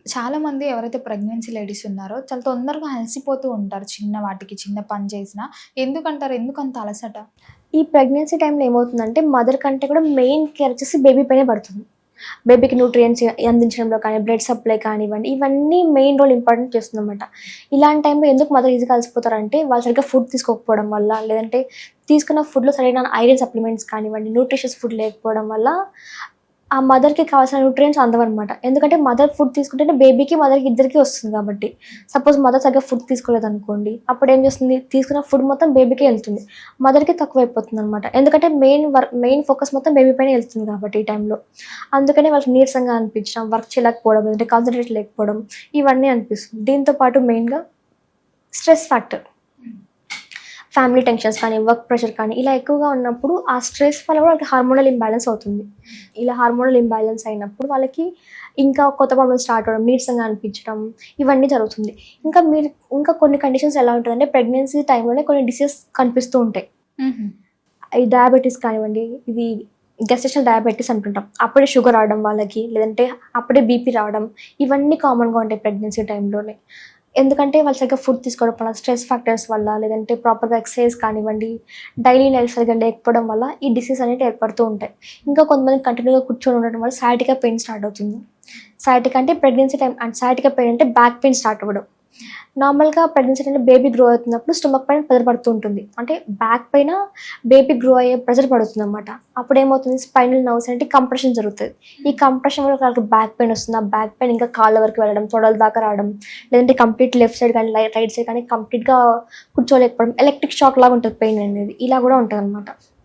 చాలామంది ఎవరైతే pregnancy ladies ఉన్నారో చాలా తొందరగా అలసిపోతూ ఉంటారు. చిన్న వాటికి చిన్న పని చేసినా. ఎందుకంటారు? ఎందుకంత అలసట? ఈ ప్రెగ్నెన్సీ టైంలో ఏమవుతుందంటే, మదర్ కంటే కూడా మెయిన్ కేర్ వచ్చేసి బేబీ పైనే పడుతుంది. బేబీకి న్యూట్రియంట్స్ అందించడంలో కానీ, బ్లడ్ సప్లై కానివ్వండి, ఇవన్నీ మెయిన్ రోల్ ఇంపార్టెంట్ చేస్తుందనమాట. ఇలాంటి టైంలో ఎందుకు మదర్ ఈజీగా అలసిపోతారంటే, వాళ్ళు సరిగ్గా ఫుడ్ తీసుకోకపోవడం వల్ల, లేదంటే తీసుకున్న ఫుడ్‌లో సరైన ఐరన్ సప్లిమెంట్స్ కానివ్వండి, న్యూట్రిషియస్ ఫుడ్ లేకపోవడం వల్ల ఆ మదర్‌కి కావాల్సిన న్యూట్రియంట్స్ అందవనమాట. ఎందుకంటే మదర్ ఫుడ్ తీసుకుంటేనే బేబీకి, మదర్‌కి ఇద్దరికీ వస్తుంది కాబట్టి. సపోజ్ మదర్ సరిగ్గా ఫుడ్ తీసుకోలేదనుకోండి, అప్పుడేం చేస్తుంది, తీసుకున్న ఫుడ్ మొత్తం బేబీకే ఎళ్తుంది. మదర్‌కి తక్కువైపోతుందనమాట. ఎందుకంటే మెయిన్ ఫోకస్ మొత్తం బేబీ పైనే ఎళ్తుంది కాబట్టి ఈ టైంలో. అందుకనే వాళ్ళకి నీరసంగా అనిపించడం, వర్క్ చేయలేకపోవడం, లేదంటే కాన్సంట్రేట్ లేకపోవడం, ఇవన్నీ అనిపిస్తుంది. దీంతో పాటు మెయిన్‌గా స్ట్రెస్ ఫ్యాక్టర్. ఫ్యామిలీ టెన్షన్స్ కానీ, వర్క్ ప్రెషర్ కానీ ఇలా ఎక్కువగా ఉన్నప్పుడు ఆ స్ట్రెస్ వల్ల కూడా వాళ్ళకి హార్మోనల్ ఇంబాలెన్స్ అవుతుంది. ఇలా హార్మోనల్ ఇంబాలెన్స్ అయినప్పుడు వాళ్ళకి ఇంకా కొత్త ప్రాబ్లమ్స్ స్టార్ట్ అవ్వడం, నీరసంగా అనిపించడం ఇవన్నీ జరుగుతుంది. ఇంకా కొన్ని కండిషన్స్ ఎలా ఉంటదంటే ప్రెగ్నెన్సీ టైంలోనే కొన్ని డిసీజెస్ కనిపిస్తూ ఉంటాయి. హుహు. ఈ డయాబెటిస్ కానివ్వండి, ఇది గెస్టేషనల్ డయాబెటిస్ అంటుంటాం. అప్పుడే షుగర్ రావడం వాళ్ళకి, లేదంటే అప్పుడే బీపీ రావడం ఇవన్నీ కామన్‌గా ఉంటాయి ప్రెగ్నెన్సీ టైంలోనే. ఎందుకంటే వాళ్ళు సరిగ్గా ఫుడ్ తీసుకోవడం వల్ల, స్ట్రెస్ ఫ్యాక్టర్స్ వల్ల, లేదంటే ప్రాపర్‌గా ఎక్సర్సైజ్ కానివ్వండి, డైలీ లైఫ్ సరిగ్గా లేకపోవడం వల్ల ఈ డిసీజ్ అనేవి ఏర్పడుతూ ఉంటాయి. ఇంకా కొంతమంది కంటిన్యూగా కూర్చొని ఉండడం వల్ల సయాటికా పెయిన్ స్టార్ట్ అవుతుంది. సయాటికా అంటే pregnancy time and sciatica pain అంటే బ్యాక్ పెయిన్ స్టార్ట్ అవ్వడం. నార్మల్‌గా ప్రెగ్నెన్సీ టైంలో బేబీ గ్రో అవుతున్నప్పుడు స్టమక్ పైన ప్రెషర్ పడుతూ ఉంటుంది. అంటే బ్యాక్ పైన బేబీ గ్రో అయ్యే ప్రెషర్ పడుతుందనమాట. అప్పుడేమవుతుంది, స్పైనల్ నర్వ్స్ అనేటివి కంప్రెషన్ జరుగుతది. ఈ కంప్రెషన్ వల్ల వాళ్ళకి బ్యాక్ పెయిన్ వస్తుంది. ఆ బ్యాక్ పెయిన్ ఇంకా కాళ్ళ వరకు వెళ్ళడం, తొడల దాకా రావడం, లేదంటే కంప్లీట్ లెఫ్ట్ సైడ్ కానీ, రైట్ సైడ్ కానీ కంప్లీట్‌గా కూర్చోలేకపోవడం, ఎలక్ట్రిక్ షాక్ లాగా ఉంటది పెయిన్ అనేది. ఇలా కూడా ఉంటదనమాట.